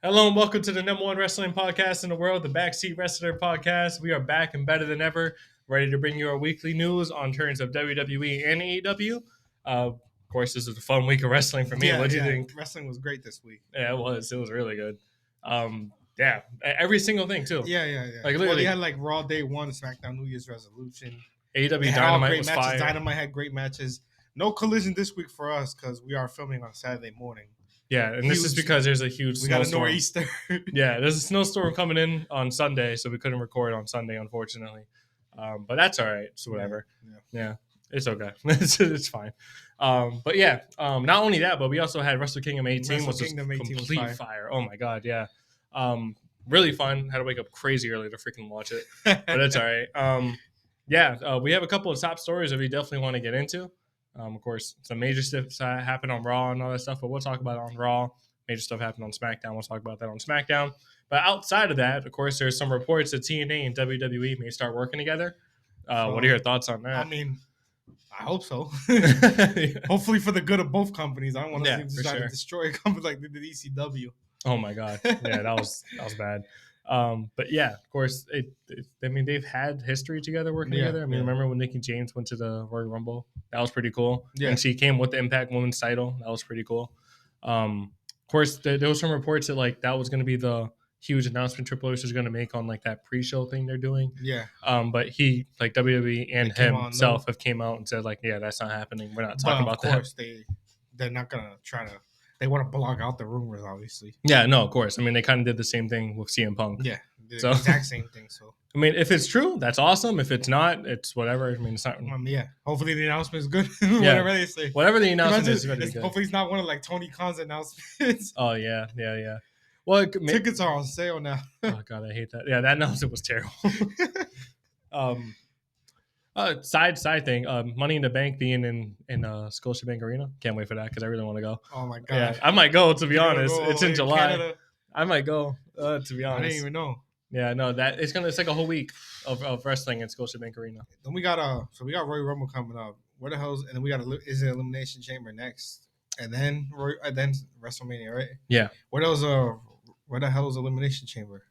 Hello and welcome to the number one wrestling podcast in the world, the Backseat Wrestler Podcast. We are back and better than ever, ready to bring you our weekly news on turns of WWE and AEW. Of course, this was a fun week of wrestling for me. What do you think? Wrestling was great this week. Yeah, it was. It was really good. Every single thing too. Yeah. Like literally, well, they had like Raw Day 1, SmackDown New Year's Resolution. AEW Dynamite was fire. Dynamite had great matches. No collision this week for us because we are filming on Saturday morning. Yeah, and this is because there's a huge snowstorm. We got a nor'easter. Yeah, there's a snowstorm coming in on Sunday, so we couldn't record on Sunday, unfortunately. But that's all right. So whatever. Yeah, it's okay. it's fine. Not only that, but we also had Wrestle Kingdom 18, which was complete fire. Oh my god, yeah. Really fun. Had to wake up crazy early to freaking watch it, but it's all right. We have a couple of top stories that we definitely want to get into. Of course, some major stuff happened on Raw and all that stuff, but we'll talk about it on Raw. Major stuff happened on SmackDown. We'll talk about that on SmackDown. But outside of that, of course, there's some reports that TNA and WWE may start working together. What are your thoughts on that? I mean, I hope so. Hopefully for the good of both companies. I don't want to try to destroy a company like they did ECW. Oh my god, yeah, that was bad. But yeah, of course, they've had history together working together. I mean, remember when Nikki James went to the Royal Rumble? That was pretty cool. Yeah. And she came with the Impact Women's title. That was pretty cool. Of course, there was some reports that that was going to be the huge announcement Triple H was going to make on that pre-show thing they're doing. Yeah. But he, WWE and himself have came out and said that's not happening. We're not talking about that. Of course, they're not going to try to. They want to block out the rumors, obviously. Yeah, no, of course. I mean, they kind of did the same thing with CM Punk. Yeah, the exact same thing. So, I mean, if it's true, that's awesome. If it's not, it's whatever. I mean, it's not. Hopefully the announcement is good. Whatever they say. Whatever the announcement is going to be good. Hopefully it's not one of Tony Khan's announcements. Oh, yeah. Well, tickets are on sale now. Oh, God, I hate that. Yeah, that announcement was terrible. Side thing, Money in the Bank being in Scotiabank Arena. Can't wait for that because I really want to go. Oh my god! Yeah, I might go to be honest. It's in July. Canada. I might go to be honest. I didn't even know. Yeah, no, it's like a whole week of wrestling in Scotiabank Arena. Then we got Royal Rumble coming up. Where the hell's and then we got is it Elimination Chamber next, and then WrestleMania, right? Yeah. Where the hell is Elimination Chamber?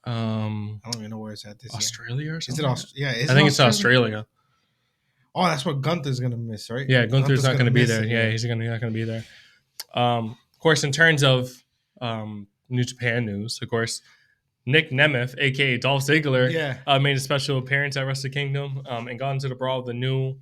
I don't even know where it's at this Australia year. Or something? Is it Australia? I think it's Australia. Oh, that's what Gunther's gonna miss, right? Yeah, Gunther's not gonna be there. Yeah, he's not gonna be there. Of course, in terms of New Japan news, of course, Nick Nemeth, aka Dolph Ziggler, made a special appearance at Wrestle Kingdom and got into the brawl of the new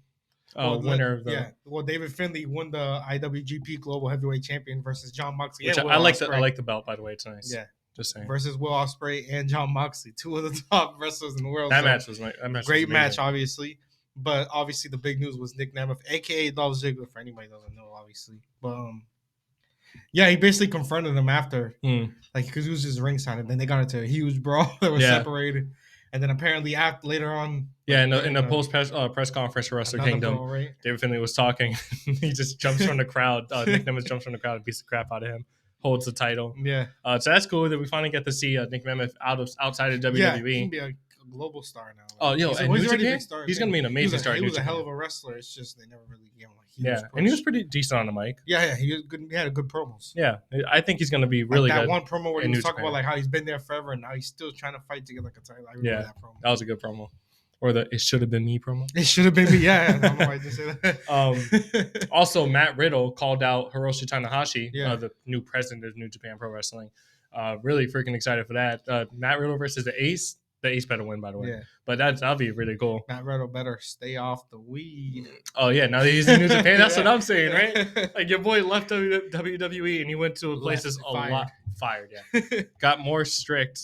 winner of the. Yeah, well, David Finlay won the IWGP Global Heavyweight Champion versus John Moxley. Which I like the belt, by the way. It's nice. Yeah. Just saying. Versus Will Ospreay and John Moxley, two of the top wrestlers in the world. That match was great match, obviously. But obviously, the big news was Nick Nemeth, aka Dolph Ziggler. For anybody who doesn't know, obviously, but he basically confronted him after, because he was just ringside, and then they got into a huge brawl. They were separated, and then apparently later on, in the post press conference for Wrestle Kingdom, brawl, right? David Finlay was talking. He just jumps from the crowd. Nick Nemeth jumps from the crowd and beats the crap out of him. Holds the title. Yeah. So that's cool that we finally get to see Nick Nemeth outside of WWE. Yeah, he can be a global star now. Oh, he's already a big star. He's going to be an amazing star. He was a hell of a wrestler. It's just they never really gave him a huge push. And he was pretty decent on the mic. Yeah, he was good. He had good promos. Yeah, I think he's going to be really good. That one promo where he was talking about how he's been there forever and now he's still trying to fight to get a title. I remember that promo. That was a good promo. Or the "It should have been me" promo. It should have been me. Yeah, I don't know why I just say that. Also, Matt Riddle called out Hiroshi Tanahashi, the new president of New Japan Pro Wrestling. Really freaking excited for that. Matt Riddle versus the Ace. The Ace better win, by the way. Yeah. But that'll be really cool. Matt Riddle better stay off the weed. Oh yeah, now that he's in New Japan, that's what I'm saying, right? Like your boy left WWE and he went to a place that's a lot fired. Yeah, got more strict.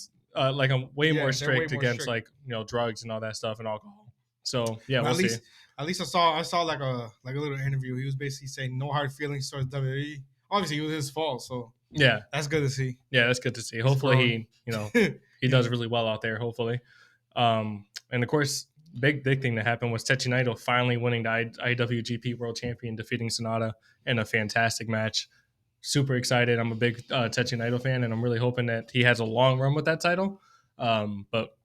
Way more strict against drugs and all that stuff and alcohol. So yeah, we'll see. At least I saw like a little interview. He was basically saying no hard feelings towards WWE. Obviously, it was his fault. So yeah, that's good to see. Yeah, that's good to see. Hopefully he does really well out there. Hopefully, and of course, big thing that happened was Tetsuya Naito finally winning the IWGP World Champion, defeating Sonata in a fantastic match. Super excited. I'm a big Tetsuya Naito fan, and I'm really hoping that he has a long run with that title. But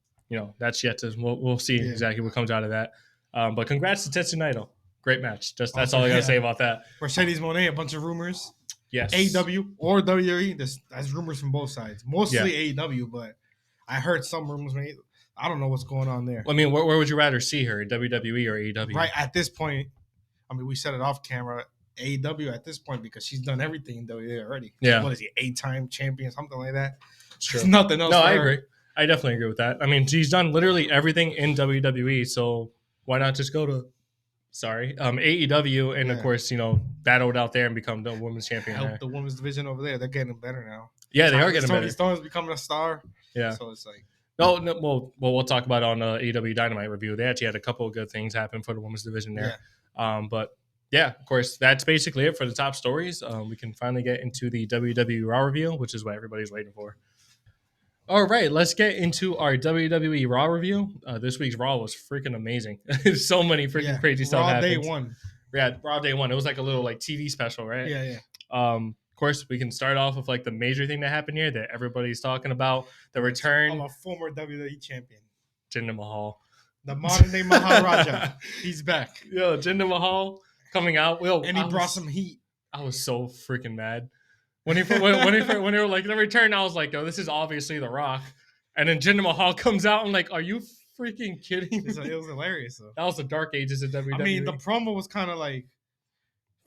that's yet to we'll see exactly what comes out of that. But congrats to Tetsuya Naito. Great match. That's all I gotta say about that. Mercedes Moné, a bunch of rumors. Yes. AEW or WWE. That's rumors from both sides. Mostly AEW, but I heard some rumors. I don't know what's going on there. I mean, where would you rather see her, WWE or AEW? Right at this point, I mean, we said it off camera. AEW at this point because she's done everything in WWE already. Yeah. What is he? 8-time champion, something like that. Sure. There's nothing else. No, I agree. I definitely agree with that. I mean, she's done literally everything in WWE, so why not just go to AEW and of course, battle it out there and become the women's champion. Help the women's division over there. They're getting better now. Yeah, they are getting better. Toni Storm's becoming a star. Yeah. So it's like no, well, we'll talk about it on the AEW Dynamite review. They actually had a couple of good things happen for the women's division there. Yeah. But yeah, of course, that's basically it for the top stories. We can finally get into the WWE Raw review, which is what everybody's waiting for. All right, let's get into our WWE Raw review. This week's Raw was freaking amazing. So many freaking crazy stuff happened. Raw Day 1. Yeah, Raw Day 1. It was like a little TV special, right? Yeah. Of course, we can start off with the major thing that happened here that everybody's talking about: the return of a former WWE champion, Jinder Mahal, the modern day Maharaja. He's back. Yo, Jinder Mahal coming out. And he brought some heat. I was so freaking mad. When they were like the return, I was like, "Yo, this is obviously The Rock," and then Jinder Mahal comes out. I'm like, "Are you freaking kidding me?" It was hilarious. Though. That was the dark ages of WWE. I mean, the promo was kind of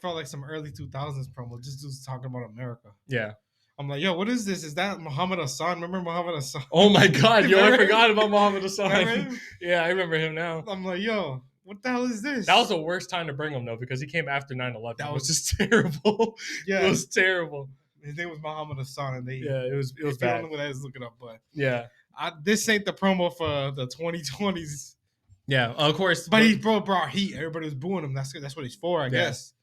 felt like some early 2000s promo. Just talking about America. Yeah. I'm like, yo, what is this? Is that Muhammad Hassan? Remember Muhammad Hassan? Oh my God, yo, I forgot about Muhammad Hassan. Yeah, I remember him now. I'm like, yo. What the hell is this? That was the worst time to bring him though, because he came after 9/11. That was just terrible. Yeah, it was terrible. His name was Muhammad Hassan, and it was bad. I don't know what I was looking up, but yeah, this ain't the promo for the 2020s. Yeah, of course. But he brought heat. Everybody was booing him. That's what he's for, I guess.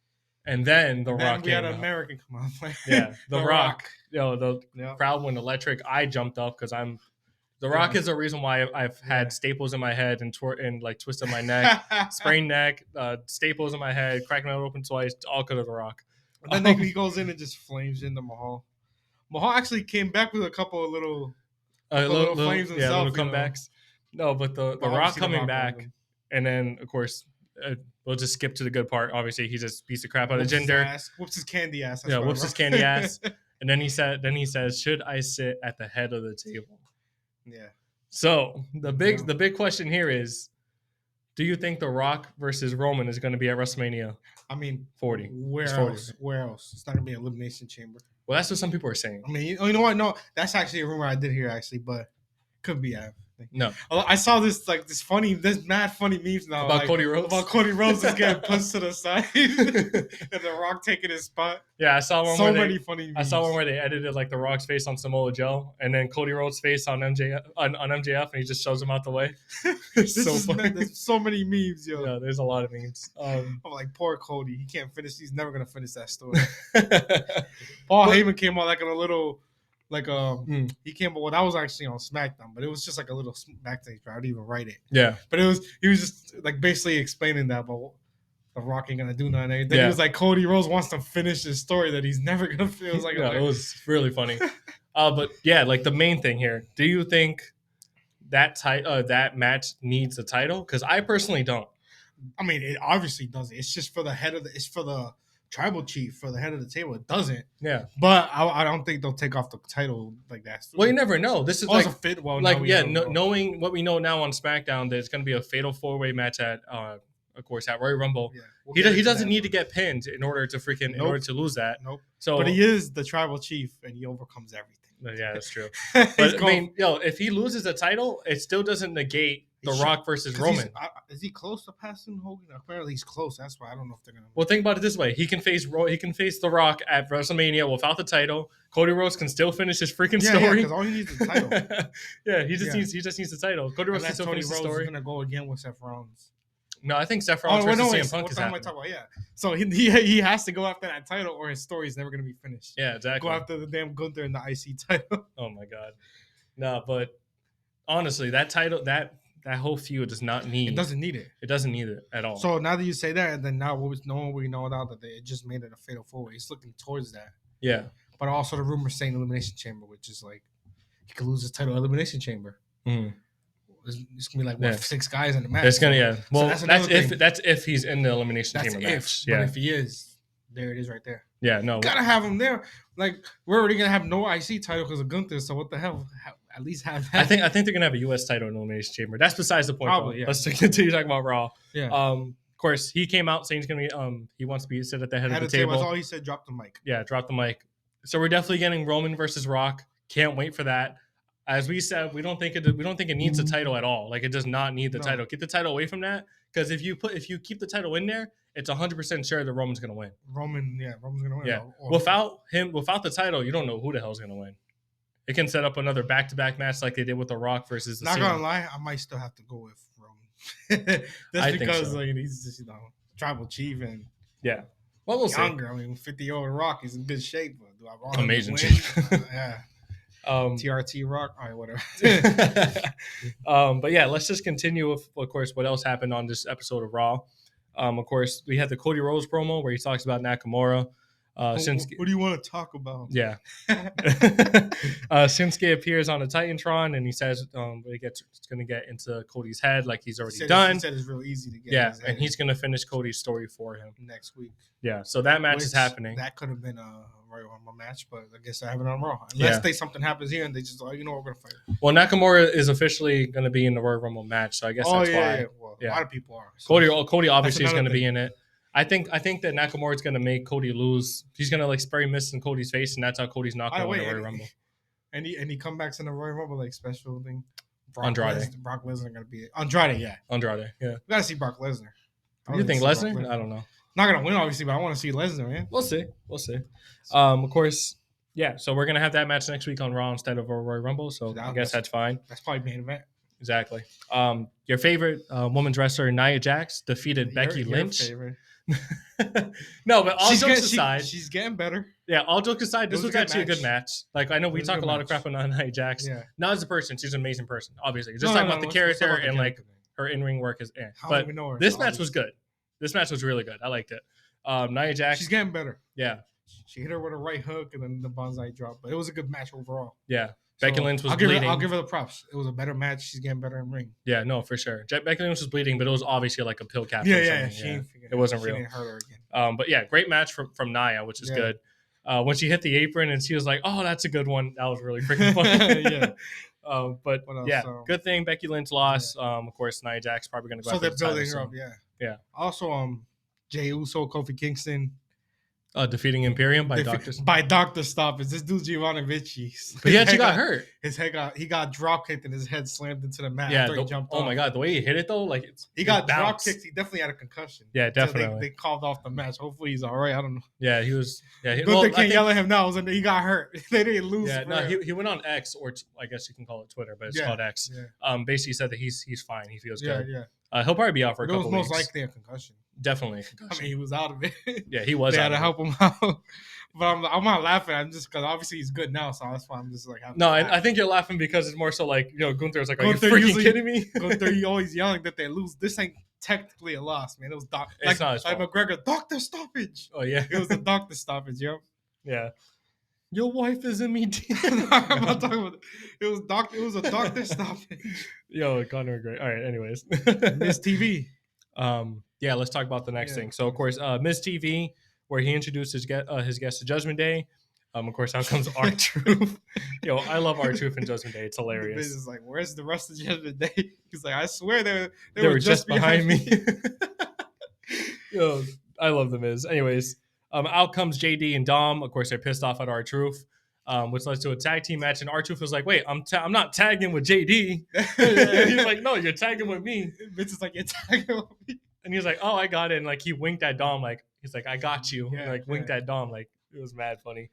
And then The Rock. We had an American come on. Yeah, The Rock. Yo, the crowd went electric. I jumped up because The Rock is the reason why I've had staples in my head and twisted my neck, sprained neck, staples in my head, cracked my open twice, all because of The Rock. And then he goes in and just flames into Mahal. Mahal actually came back with a couple of little flames himself. Yeah, little comebacks. No, but the Rock coming back, and then of course we'll just skip to the good part. Obviously, he just beats the crap out of Jinder. Whoops his candy ass. Whoops his candy ass. And then he says, "Should I sit at the head of the table?" Yeah. So the big question here is, do you think The Rock versus Roman is going to be at WrestleMania? I mean, 40. Where else? Where else? It's not going to be an Elimination Chamber. Well, that's what some people are saying. I mean, you know what? No, that's actually a rumor I did hear actually, but could be. No, I saw this mad funny memes now about Cody Rhodes. About Cody Rhodes is getting pushed to the side, and The Rock taking his spot. Yeah, I saw one. Funny memes. I saw one where they edited The Rock's face on Samoa Joe, and then Cody Rhodes' face on MJF, on MJF, and he just shows him out the way. There's so many memes, yo. Yeah, there's a lot of memes. I'm like, poor Cody. He can't finish. He's never gonna finish that story. Paul Heyman came out in a little. He came, well, that was actually on SmackDown, but it was just a little backstage. I didn't even write it. Yeah, but he was just basically explaining that, but The Rock ain't gonna do nothing. Then he was like, Cody Rhodes wants to finish his story that he's never gonna finish. It was really funny. But yeah, the main thing here. Do you think that match needs a title? Because I personally don't. I mean, it obviously doesn't. It's just for the head of it's for the tribal chief, for the head of the table. It doesn't. Yeah. But I don't think they'll take off the title like that. Well, you never know. This is a fit. Well, knowing what we know now on SmackDown, that it's going to be a fatal 4-way match at, of course, at Royal Rumble. Yeah, he doesn't need to get pinned in order to in order to lose that. Nope. So, but he is the tribal chief, and he overcomes everything. Yeah, that's true. But I mean, if he loses the title, it still doesn't negate The Rock versus Roman. Is he close to passing Hogan? Apparently, he's close. That's why I don't know if they're gonna. Well, think about it this way: he can face The Rock at WrestleMania without the title. Cody Rhodes can still finish his freaking story. Yeah, because all he needs is the title. He just needs the title. Cody Rhodes can still finish the story. He's gonna go again with Seth Rollins. No, I think Seth Rollins versus CM Punk is happening. So he has to go after that title, or his story is never gonna be finished. Yeah, exactly. Go after the damn Gunther and the IC title. Oh my God, no, but honestly, that title that whole feud does not need. It doesn't need it. It doesn't need it at all. So now that you say that, and then now we know now that it just made it a fatal 4-way. It's looking towards that. Yeah. But also the rumors saying Elimination Chamber, which is he could lose his title Elimination Chamber. Mm. It's gonna be 6 guys in the match. It's gonna Well, so that's if he's in the Elimination Chamber match. But if he is, There it is right there. Yeah, no. Gotta have him there. Like, we're already gonna have no IC title because of Gunther, so what the hell? At least have that. I think they're gonna have a US title in Elimination Chamber. That's besides the point. Probably, though. yeah. Let's continue talking about Raw. Yeah. Of course, he came out saying he's gonna be he wants to be sit at the head of the table. That's all he said. Drop the mic. Yeah, drop the mic. So we're definitely getting Roman versus Rock. Can't wait for that. As we said, we don't think it needs a title at all. Like, it does not need the title. Get the title away from that, because if you keep the title in there, it's 100% sure that Roman's gonna win. Roman's gonna win. Yeah, without the title, you don't know who the hell's gonna win. It can set up another back-to-back match like they did with The Rock versus the. Not gonna lie, I might still have to go with Roman. That's because so. Like, he's just tribal chief and well, we'll younger. See. I mean, 50-year-old Rock, he's in good shape. But do I want amazing chief? Yeah. TRT Rock. All right, whatever. But yeah, let's just continue with, of course, what else happened on this episode of Raw. Of course, we had the Cody Rhodes promo where he talks about Nakamura. Shinsuke, what do you want to talk about? Yeah. Shinsuke appears on a Titantron and he says it's going to get into Cody's head like he's already done. He said it's real easy to get. Yeah, and he's going to finish Cody's story for him next week. Yeah, so that match is happening. That could have been a Royal Rumble match, but I guess I have it on Raw. Unless something happens here and they just, we're going to fight. Well, Nakamura is officially going to be in the Royal Rumble match, so I guess that's why. Yeah. Well, a lot of people are. So Cody obviously is going to be in it. I think that Nakamura is going to make Cody lose. He's going to like spray mist in Cody's face, and that's how Cody's not going to win the Royal Rumble. And he comebacks in the Royal Rumble like special thing. Andrade. Brock Lesnar going to be Andrade. Yeah. Andrade. Yeah. We got to see Brock Lesnar. You think Lesnar? I don't know. Not going to win obviously, but I want to see Lesnar, man. We'll see. Of course. Yeah. So we're going to have that match next week on Raw instead of a Royal Rumble. So I guess that's fine. That's probably main event. Exactly. Your favorite women's wrestler Nia Jax defeated Becky Lynch. Favorite. No, but all jokes aside, she's getting better. Yeah, all jokes aside, this was actually a good match. Like, I know we talk a lot of crap on Nia Jax. Yeah. Not as a person, she's an amazing person. Obviously, just talking about the character and like her in-ring work is. But this match was good. This match was really good. I liked it. Nia Jax, she's getting better. Yeah. She hit her with a right hook and then the bonsai drop, but it was a good match overall. Yeah. Becky Lynch was bleeding. I'll give her the props. It was a better match. She's getting better in ring. Yeah, no, for sure. Becky Lynch was bleeding, but it was obviously like a pill cap. Yeah. It wasn't real. She didn't hurt her again. But yeah, great match from Nia, which is good. When she hit the apron and she was like, "Oh, that's a good one." That was really freaking funny. But yeah, good thing Becky Lynch lost. Of course, Nia Jax probably going to go. So they're building her up. Yeah. Also, Jey Uso, Kofi Kingston. Defeating Imperium by doctor stoppage. This dude's Giovanni Vinci. But he actually got hurt. His head got drop kicked and his head slammed into the mat. Yeah, he jumped off. My god, the way he hit it though, like he got drop kicked. He definitely had a concussion. Yeah, definitely. So they called off the match. Hopefully he's all right. I don't know. Yeah, he was. Yeah, they can't yell at him now. He got hurt. They didn't lose. Yeah, no, he went on X, or I guess you can call it Twitter, but it's called X. Yeah. Basically said that he's fine. He feels good. Yeah. He'll probably be out for a couple weeks. It was most likely a concussion. Definitely a concussion. I mean, he was out of it. Yeah, he was. They had to help him out. But I'm not laughing. I'm just because obviously he's good now, so that's why I'm just like. No, I think you're laughing because it's more so like Gunther's like, are you freaking kidding me? Gunther, you always yelling that they lose. This ain't technically a loss, man. It was it's not his fault. McGregor doctor stoppage. Oh yeah, it was a doctor stoppage, yo. Yeah. Your wife is in me. I'm not talking about it. It was a doctor stoppage. Yo, Connor, great. All right, anyways. Miz TV. Yeah, let's talk about the next thing. So of course, Miz TV, where he introduced his guest to Judgment Day. Of course, out comes R-Truth. Yo, I love R-Truth and Judgment Day. It's hilarious. Miz is like, where's the rest of Judgment Day? He's like, I swear they were just behind me. Yo, I love the Miz. Anyways, out comes JD and Dom. Of course, they're pissed off at R-Truth, which led to a tag team match. And R-Truth was like, wait, I'm not tagging with JD. And he's like, no, you're tagging with me. Vince is like, you're tagging with me. And he's like, oh, I got it. And like, he winked at Dom. Like, he's like, I got you. Yeah, and like, winked at Dom. Like, it was mad funny.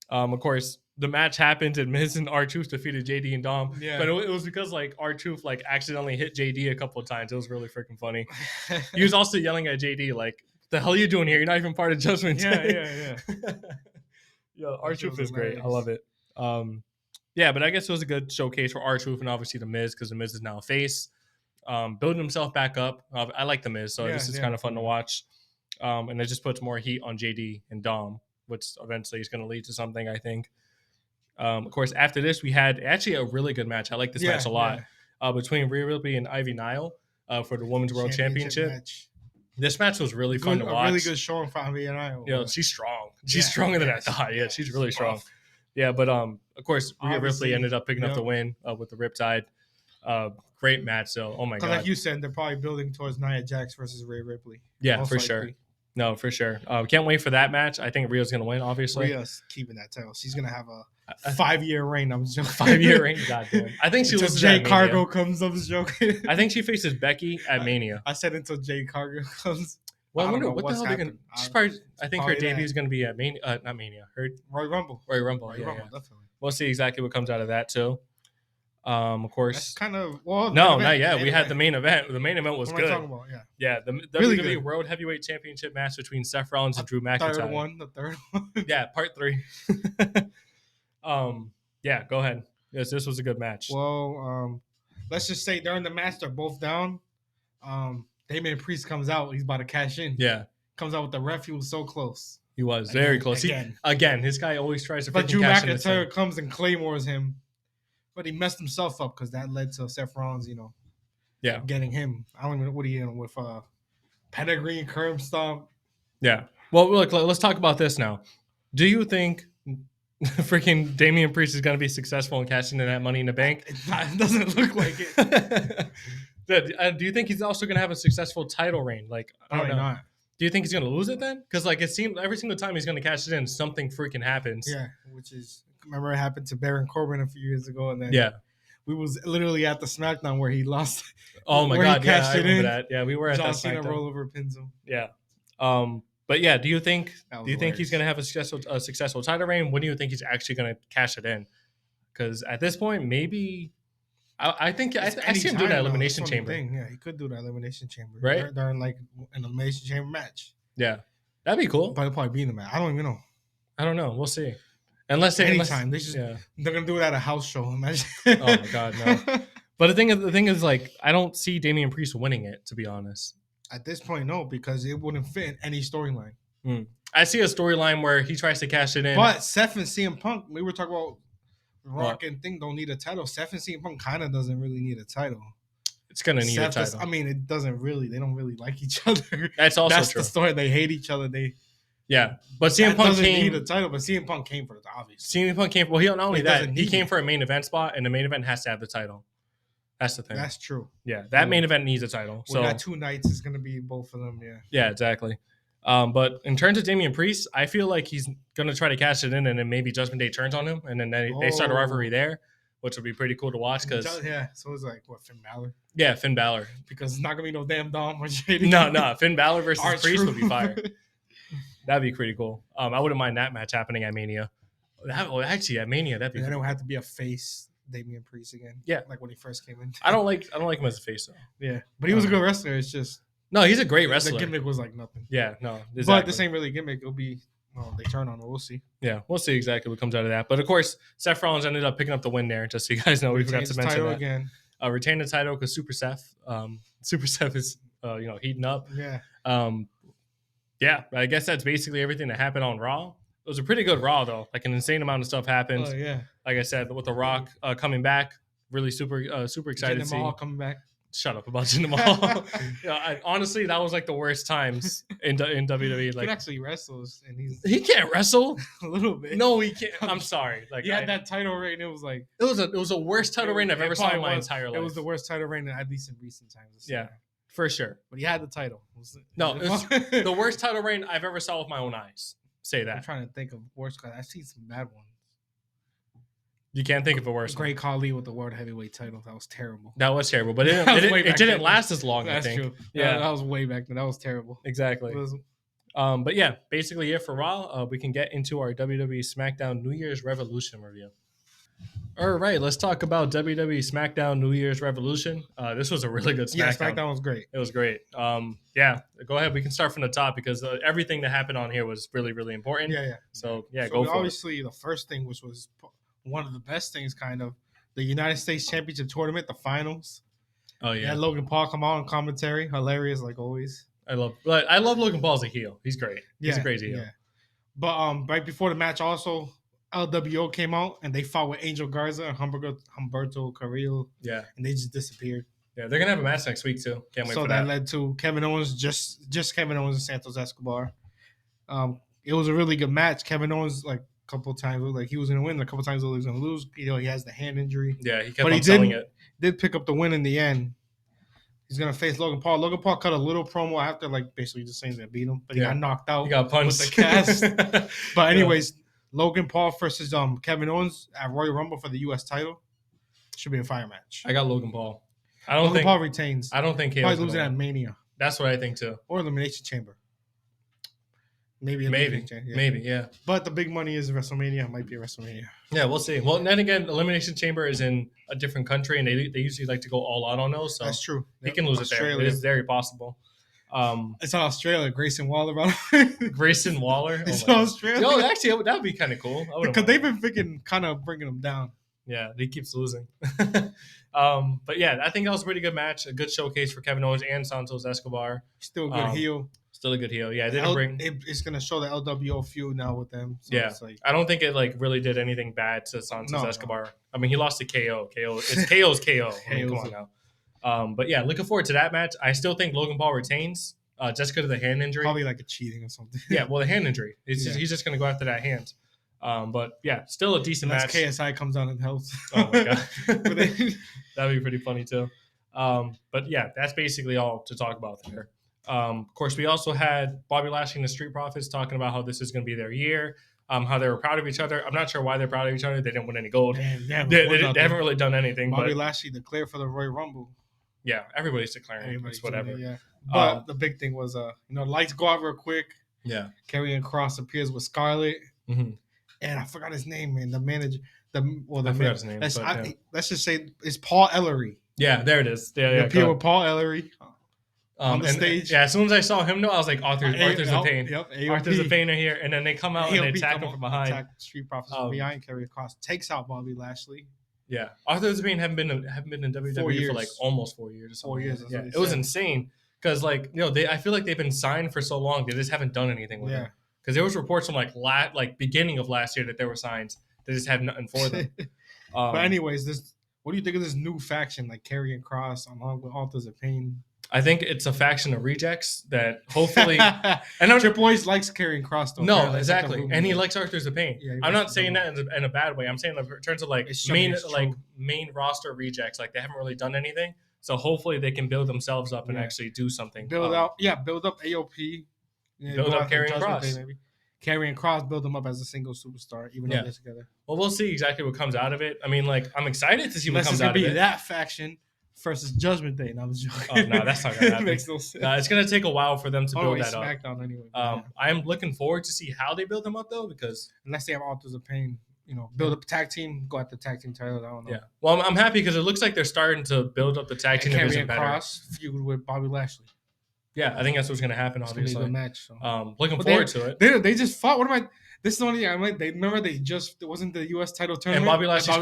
Of course, the match happened and Miz and R-Truth defeated JD and Dom. Yeah. But it was because like R-Truth like accidentally hit JD a couple of times. It was really freaking funny. He was also yelling at JD like, the hell are you doing here? You're not even part of Judgment Day. Yeah. Yo, R-Truth is great. I love it. Yeah, but I guess it was a good showcase for R-Truth and obviously the Miz because the Miz is now a face. Building himself back up. I like the Miz, so this is kind of fun to watch. And it just puts more heat on JD and Dom, which eventually is going to lead to something, I think. Of course, after this, we had actually a really good match. I like this match a lot. Between Rhea Ripley and Ivy Nile for the Women's World Championship. This match was really fun to watch. A really good showing for Wwe Aew. You know, she's strong. She's stronger than I thought. Yeah, she's really strong. Buff. Yeah, but of course, Rhea Obviously, Ripley ended up picking up the win with the Riptide. Great match, though. Oh my god! Because like you said, they're probably building towards Nia Jax versus Rhea Ripley. Yeah, for sure. No, for sure. Can't wait for that match. I think Rhea's gonna win. Obviously, Rhea's keeping that title. She's gonna have a 5-year reign. I'm joking. 5-year reign. Goddamn. I think she until loses. Jade Cargo comes. I'm joking. I think she faces Becky at Mania. I said until Jade Cargo comes. Well, I wonder what the hell they're gonna. She's probably. I think her debut is gonna be at Mania. Not Mania. Her Royal Rumble. Royal Rumble. Yeah, definitely. We'll see exactly what comes out of that too. Of course. That's kind of no, not yet. We had the main event. The main event was good. Yeah, the really WWE World Heavyweight Championship match between Seth Rollins and Drew McIntyre. The third one. Yeah, part 3. Yeah, go ahead. Yes, this was a good match. Well, let's just say during the match they're both down. Damian Priest comes out. He's about to cash in. Yeah, comes out with the ref. He was so close. He was very close. Again, his guy always tries to. But Drew McIntyre comes and claymores him. But he messed himself up because that led to Seth Rollins, getting him. I don't even know what he in with pedigree, curb stomp. Yeah. Well, look, let's talk about this now. Do you think freaking Damian Priest is going to be successful in cashing in that Money in the Bank? It doesn't look like it. Do you think he's also going to have a successful title reign? Like, I don't know. Not. Do you think he's going to lose it then? Because it seems every single time he's going to cash it in, something freaking happens. Yeah, which is. Remember it happened to Baron Corbin a few years ago, and then we was literally at the SmackDown where he lost. Oh my god! Yeah, I remember that. Yeah, we were at that SmackDown. John Cena rollover pins him. Yeah. But yeah, do you think he's gonna have a successful title reign? When do you think he's actually gonna cash it in? Because at this point, maybe I think I see him do that Elimination Chamber. Yeah, he could do that Elimination Chamber. Right during like an Elimination Chamber match. Yeah, that'd be cool. But it'll probably be in the match. I don't even know. I don't know. We'll see. Unless they're gonna do it at a house show. Imagine. Oh my god, no! But the thing is, like, I don't see Damian Priest winning it. To be honest, at this point, no, because it wouldn't fit in any storyline. I see a storyline where he tries to cash it in. But Seth and CM Punk, we were talking about Rock and Thing don't need a title. Seth and CM Punk kind of doesn't really need a title. It's gonna need a title. It doesn't really. They don't really like each other. That's also true. The story. They hate each other. Yeah, but CM Punk doesn't need a title, but CM Punk came for it, obviously. CM Punk came. Well, he not only that, he came for a main event spot, and the main event has to have the title. That's the thing. That's true. Yeah, that main event needs a title. So we got 2 nights. It's gonna be both of them. Yeah. Yeah, exactly. But in terms of Damian Priest, I feel like he's gonna try to cash it in, and then maybe Judgment Day turns on him, and then they start a rivalry there, which would be pretty cool to watch. Because so it's like what, Finn Balor? Yeah, Finn Balor. Because it's not gonna be no damn Dom or JD. No, Finn Balor versus Priest would be fire. That'd be pretty cool. I wouldn't mind that match happening at Mania. Actually, at Mania, that'd be. Then it would have to be a face Damian Priest again. Yeah, like when he first came in. I don't like him as a face though. Yeah, but he was a good wrestler. It's just he's a great wrestler. The gimmick was like nothing. Yeah, no. Exactly. But this ain't really a gimmick. It'll be. Well, they turn on it. We'll see. Yeah, we'll see exactly what comes out of that. But of course, Seth Rollins ended up picking up the win there. Just so you guys know, we forgot to mention that. Again. Retain the title because Super Seth is heating up. Yeah. Yeah, I guess that's basically everything that happened on Raw. It was a pretty good Raw, though. Like, an insane amount of stuff happened. Oh, yeah. Like I said, with The Rock coming back, really super excited to see. Jinder Mahal coming back. Shut up about Jinder Mahal. Honestly, that was like the worst times in WWE. He like, actually wrestles, and he can't wrestle a little bit. No, he can't. I'm sorry. Like, he had that title reign. It was like it was a worst title reign I've ever seen in my entire life. It was the worst title reign, at least in recent times. Yeah. For sure. But he had the title. No, it's the worst title reign I've ever saw with my own eyes. Say that. I'm trying to think of worst because I've seen some bad ones. You can't think of a worse Great Khali with the World Heavyweight title. That was terrible. That was terrible. But it didn't last as long, That's I think. True. Yeah. That was way back then. That was terrible. Exactly. But yeah, basically it for Raw. We can get into our WWE SmackDown New Year's Revolution review. All right, let's talk about WWE SmackDown New Year's Revolution. This was a really good SmackDown. Yeah, SmackDown was great. It was great. Yeah, go ahead. We can start from the top because everything that happened on here was really, really important. Yeah. So go for it. Obviously, the first thing, which was one of the best things, kind of, the United States Championship Tournament, the finals. Oh, yeah. Logan Paul come on commentary. Hilarious, like always. I love Logan Paul as a heel. He's great. He's a crazy heel. Yeah. But right before the match, also, LWO came out and they fought with Angel Garza and Humberto Carrillo. Yeah. And they just disappeared. Yeah, they're gonna have a match next week too. Can't wait So for that that. led to Kevin Owens, just Kevin Owens and Santos Escobar. It was a really good match. Kevin Owens, like a couple of times, like he was gonna win. A couple of times, he was gonna lose. You know, he has the hand injury. Yeah, he kept on selling it. Did pick up the win in the end. He's gonna face Logan Paul. Logan Paul cut a little promo after, like basically just saying that beat him, but he got knocked out. He got punched with the cast. But anyways, Logan Paul versus Kevin Owens at Royal Rumble for the U.S. title should be a fire match. I got Logan Paul. Logan Paul retains. I don't think he'll probably losing at Mania. That's what I think too. Or Elimination Chamber. Maybe, yeah. But the big money is WrestleMania. It might be a WrestleMania. Yeah, we'll see. Well, then again, Elimination Chamber is in a different country, and they usually like to go all out on those. So that's true. He can lose Australia. It there. It is very possible. It's in Australia. Grayson Waller, Grayson Waller. It's in Australia. Yo, actually, that would be kind of cool. Because they've been freaking kind of bringing him down. Yeah, he keeps losing. But yeah, I think that was a pretty good match. A good showcase for Kevin Owens and Santos Escobar. Still a good heel. Still a good heel. Yeah, it's gonna show the LWO feud now with them. So yeah, I don't think it really did anything bad to Santos Escobar. No. I mean, he lost to KO. It's KO's KO. I mean, come on now. But yeah, looking forward to that match. I still think Logan Paul retains just because of the hand injury. Probably like a cheating or something. Yeah, well, the hand injury. He's just gonna go after that hand. But yeah, still a decent match. KSI comes out and helps. Oh my god, that'd be pretty funny too. But yeah, that's basically all to talk about there. Of course, we also had Bobby Lashley and the Street Profits talking about how this is going to be their year, how they were proud of each other. I'm not sure why they're proud of each other. They didn't win any gold. They haven't really done anything. Bobby Lashley declared for the Royal Rumble. Yeah, everybody's declaring. It's whatever. Yeah. But the big thing was, lights go out real quick. Yeah. Karrion Kross appears with Scarlett. Mm-hmm. And I forgot his name, man. The manager. I forgot his name. Let's just say it's Paul Ellery. Yeah, there it is. Yeah, appear with Paul Ellery. On the stage. Yeah, as soon as I saw him, I was like, Arthur's the Pain. Yep, Arthur's the Pain are here. And then they come out and they attack him from behind. Attack Street Profits from behind. Karrion Kross takes out Bobby Lashley. Yeah. Arthur's the Pain haven't been in WWE for like almost 4 years. 4 years. Yeah, it was insane. Because I feel like they've been signed for so long, they just haven't done anything with them. Because there was reports from like beginning of last year that there were signs. They just had nothing for them. But anyways, what do you think of this new faction like Karrion Kross along with Authors of Pain? I think it's a faction of rejects that hopefully. And Triple H likes Karrion Kross though. No, exactly, and he likes Arthur's the Pain. Yeah, I'm not saying that in a bad way. I'm saying in terms of main roster rejects, like they haven't really done anything. So hopefully they can build themselves up and actually do something. Build up AOP. Build up Karrion Kross. Karrion Kross build them up as a single superstar, even though they're together. Well, we'll see exactly what comes out of it. I mean, I'm excited to see what comes out of it. It's gonna be that faction versus Judgment Day. And I was joking. Oh no, that's not gonna happen. Makes no sense. It's gonna take a while for them to build that SmackDown anyway. I am looking forward to see how they build them up though, because unless they have Authors of Pain, build up a tag team, go at the tag team title. I don't know. Yeah. Well, I'm happy because it looks like they're starting to build up the tag team division better. Karrion Kross feud with Bobby Lashley. Yeah, I think that's what's going to happen. Obviously, it's gonna be a good match. So. Looking forward to it. They just fought. What am I? This is the only thing they remember. It wasn't the U.S. title tournament. And Bobby Lashley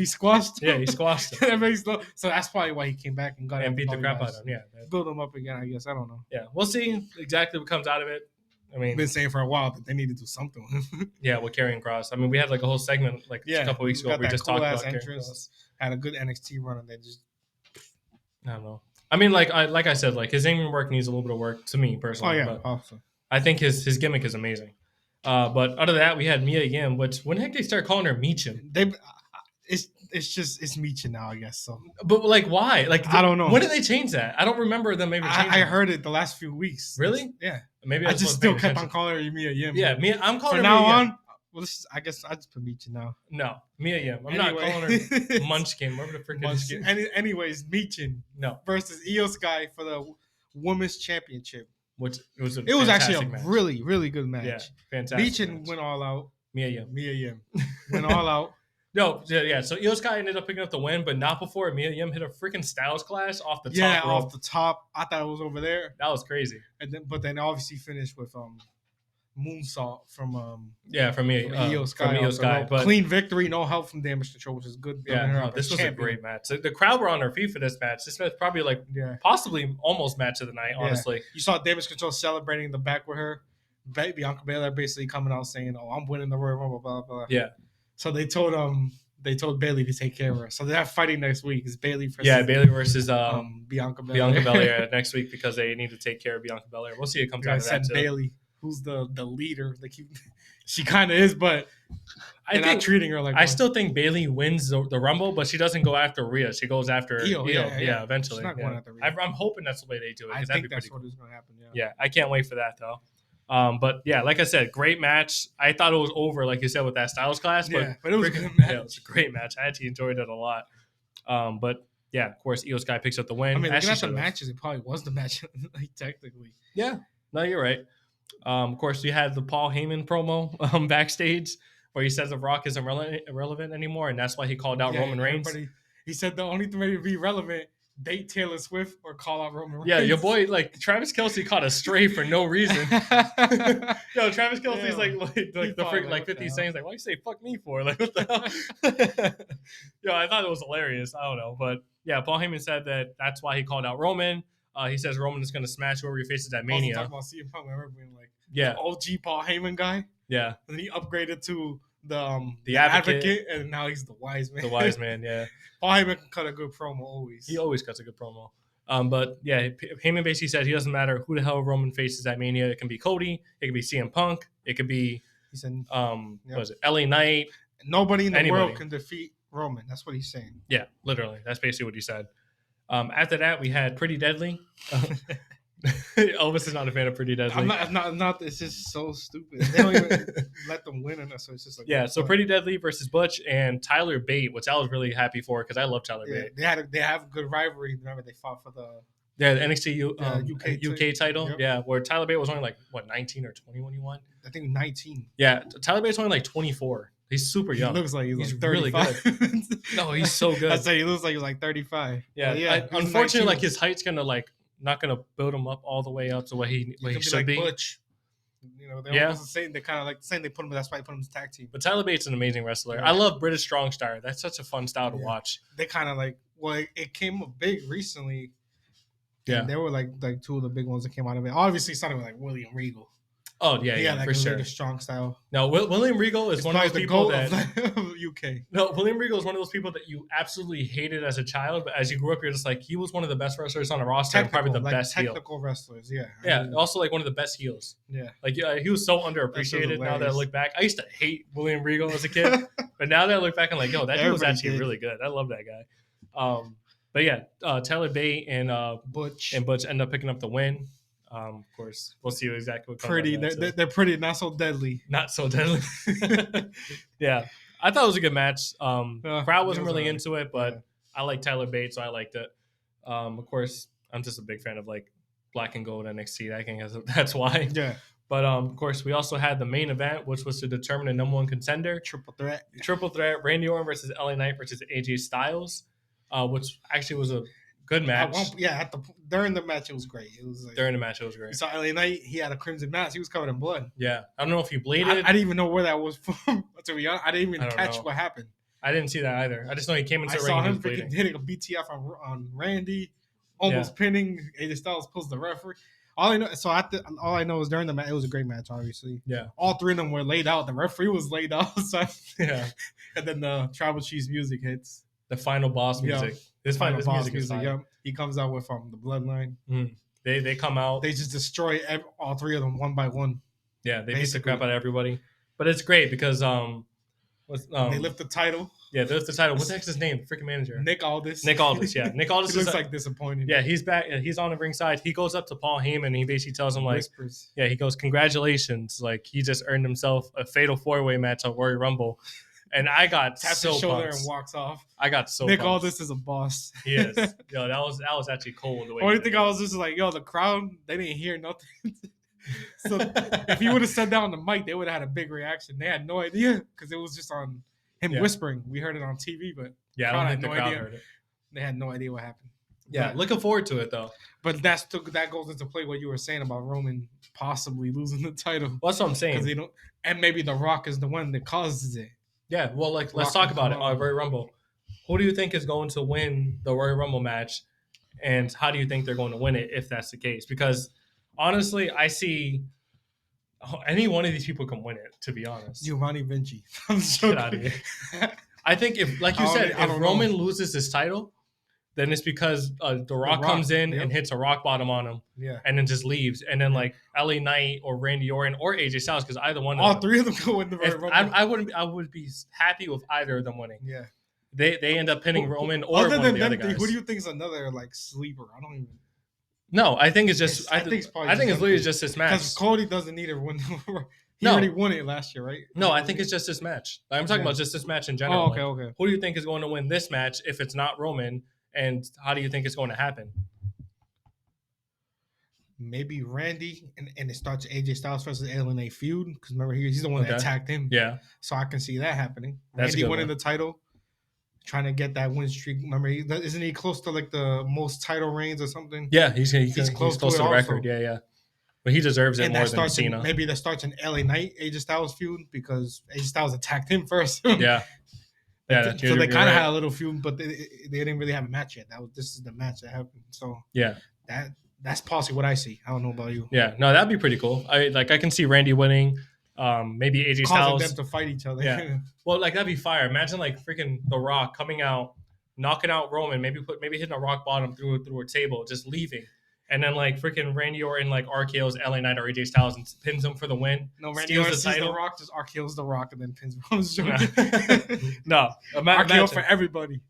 squashed him. Yeah, he squashed him. So that's probably why he came back and beat the crap out of him. Yeah, build him up again. I guess I don't know. Yeah, we'll see exactly what comes out of it. I mean, I've been saying for a while that they need to do something. Yeah, with Karrion Kross. I mean, we had like a whole segment a couple weeks ago where we just talked about Karrion Kross. Had a good NXT run and then just I don't know. I mean, like I said, his in-ring work needs a little bit of work to me personally. Oh yeah, awesome. I think his gimmick is amazing. But other than that, we had Mia Yim, which when the heck they start calling her Meechin? It's Meechin now, I guess. So, but why? I don't know. When did they change that? I don't remember them ever changing. I heard it the last few weeks. Really? Yeah. Maybe I just still kept on calling her Mia Yim. Yeah, I'm calling her now Mia on. Yim. Well, I guess I just put Meechin now. No, Mia Yim. I'm not calling her Munchkin. Whatever the frick Munchkin. Anyways, Meechin. No. Versus Io Sky for the Women's Championship. Which it was actually a match. really, really good match. Yeah, fantastic. Meechin went all out. Mia Yim went all out. No, yeah. So Io Sky ended up picking up the win, but not before Mia Yim hit a freaking Styles Clash off the top. Yeah, off the top. I thought it was over there. That was crazy. But then obviously finished with moonsault from Io Sky. But clean victory, no help from Damage Control, which is good. Yeah, this was a great match. The crowd were on their feet for this match. This was probably possibly almost match of the night, honestly. You saw Damage Control celebrating in the back with her. Bianca Belair basically coming out saying, "Oh, I'm winning the Royal Rumble." Blah blah blah. Yeah. So they told they told Bailey to take care of her. So they're fighting next week. It's Bailey versus Bailey versus Bianca Belair next week because they need to take care of Bianca Belair. We'll see it comes out of that too. Bailey, who's the leader, like she kind of is, but I think not treating her like I still think Bailey wins the Rumble, but she doesn't go after Rhea. She goes after Io. Eventually. She's not going after Rhea. I'm hoping that's the way they do it. I think that's what is going to happen. Yeah, I can't wait for that though. But yeah, like I said, great match. I thought it was over, like you said, with that Styles Clash. But it was a good match. Yeah, it was a great match. I actually enjoyed it a lot. But yeah, of course, Io Sky picks up the win. I mean, looking at the matches, it probably was the match, like technically. Yeah, no, you're right. Of course, we had the Paul Heyman promo backstage where he says the Rock isn't irrelevant anymore, and that's why he called out Roman Reigns. He said the only thing to be relevant, date Taylor Swift or call out Roman Reigns. Yeah, your boy, like Travis Kelce caught a stray for no reason. Yo, Travis Kelce's like 50 sayings like, why you say fuck me for? Like, what the hell? Yo, I thought it was hilarious. I don't know, but yeah, Paul Heyman said that's why he called out Roman. He says Roman is going to smash whoever he faces at Mania. Also talking about CM Punk, I remember being like, the OG Paul Heyman guy. Yeah, and he upgraded to the advocate, and now he's the wise man. The wise man, yeah. Paul Heyman can cut a good promo always. He always cuts a good promo. But yeah, Heyman basically said he doesn't matter who the hell Roman faces at Mania. It can be Cody, it can be CM Punk, it could be what was it, LA Knight. Nobody in the world can defeat Roman. That's what he's saying. Yeah, literally. That's basically what he said. After that, we had Pretty Deadly. Elvis is not a fan of Pretty Deadly. I'm not. It's just so stupid. They don't even let them win on us, so it's just like so Pretty Deadly versus Butch and Tyler Bate, which I was really happy for because I love Tyler Bate. They have a good rivalry. Remember they fought for the NXT UK title. Yep. Yeah, where Tyler Bate was only like 19 or 20 when he won. I think 19. Yeah, Tyler Bate's only like 24. He's super young. He looks like he's like really good. No, he's so good. I say he looks like he's like 35. Yeah. Unfortunately, like his height's gonna not gonna build him up all the way up to what he should be. Butch. They're almost the same. They kind of like saying they put him. That's why they put him as tag team. But Tyler Bate's an amazing wrestler. I love British Strong Style. That's such a fun style to watch. They kind of it came up big recently. Yeah, there were like two of the big ones that came out of it. Obviously, starting with like William Regal. Oh yeah, like for sure. Strong Style. No, William Regal is one of those people that UK. No, William Regal is one of those people that you absolutely hated as a child, but as you grew up, you're just like he was one of the best wrestlers on the roster, and probably the best technical wrestlers. Yeah, yeah. Also, like one of the best heels. Yeah, like he was so underappreciated. Now that I look back, I used to hate William Regal as a kid, but now that I look back, I'm like, yo, that dude was actually really good. I love that guy. But yeah, Tyler Bate and Butch end up picking up the win. Of course, we'll see exactly what comes out. They're pretty, not so deadly. Not so deadly. Yeah, I thought it was a good match. Crowd wasn't really into it, but I like Tyler Bate, so I liked it. Of course, I'm just a big fan of like Black and Gold NXT. I think that's why. Yeah. But of course, we also had the main event, which was to determine the number one contender. Triple threat. Randy Orton versus LA Knight versus AJ Styles, which actually was a good match. During the match, it was great. It was like, during the match, it was great. You saw LA Knight. He had a crimson mask. He was covered in blood. Yeah, I don't know if he bleeded. I didn't even know where that was from. To be honest, I didn't even catch what happened. I didn't see that either. I just know he came into the ring. I saw him freaking hitting a BTF on Randy, almost pinning. AJ Styles pulls the referee. All I know is during the match, it was a great match. Obviously, yeah. All three of them were laid out. The referee was laid out. So, yeah. And then the Tribal Chief's music hits. The final boss music. This music is fine. Yep. He comes out with the Bloodline. Mm. They come out. They just destroy all three of them one by one. Yeah, they beat the crap out of everybody. But it's great because they lift the title. Yeah, they lift the title. What the heck's his name? Freaking manager. Nick Aldis. Yeah. Nick Aldis he looks like disappointed. Yeah, he's back. He's on the ringside. He goes up to Paul Heyman and he basically tells him whispers. Yeah, he goes, congratulations. Like he just earned himself a fatal 4-way match at Royal Rumble. And I got taps so his shoulder pumped. And walks off. I got so Nick pumped. Aldis is a boss. He is. Yo, that was actually cold. The way only thing I was just like, yo, the crowd, they didn't hear nothing. So if he would have said that on the mic, they would have had a big reaction. They had no idea because it was just on him whispering. We heard it on TV, but I don't think the crowd heard it. They had no idea what happened. Yeah, looking forward to it though. But that goes into play what you were saying about Roman possibly losing the title. Well, that's what I'm saying. They don't, and maybe The Rock is the one that causes it. Yeah, well, let's talk about it. Royal Rumble. Who do you think is going to win the Royal Rumble match, and how do you think they're going to win it if that's the case? Because honestly, I see any one of these people can win it. To be honest, Giovanni Vinci. I'm joking. Get out of here. I think if, like you said, if Roman loses his title, then it's because The Rock comes in and hits a rock bottom on him, and then just leaves, and then like LA Knight or Randy Orton or AJ Styles, because either one, all three of them go in the Rumble. I would be happy with either of them winning. Yeah, they end up pinning Roman or one of the other guys. Who do you think is another like sleeper? I don't even. No, I think it's just. I think it's literally just this match. Because Cody doesn't need to win. He already won it last year, right? No, I think it's just this match. I'm talking about just this match in general. Oh, okay. Who do you think is going to win this match if it's not Roman? And how do you think it's going to happen? Maybe Randy, and it starts AJ Styles versus LNA feud. Because remember, he's the one that attacked him. Yeah. So I can see that happening. Randy winning the title, trying to get that win streak. Remember, isn't he close to like the most title reigns or something? Yeah, he's close to the record. Yeah. But he deserves it more than Cena. Maybe that starts an LA Knight AJ Styles feud because AJ Styles attacked him first. Yeah. Yeah. So they kind of had a little feud, but they didn't really have a match yet. This is the match that happened. So yeah, that's possibly what I see. I don't know about you. Yeah, no, that'd be pretty cool. I can see Randy winning. Maybe AJ Styles causing them to fight each other. Yeah. Well, like that'd be fire. Imagine like freaking The Rock coming out, knocking out Roman, maybe hitting a rock bottom through a table, just leaving. And then like freaking Randy Orton like RKO's LA Knight or AJ Styles and pins him for the win. No, Randy Orton sees The Rock, just RKO's The Rock and then pins him. No, RKO for everybody.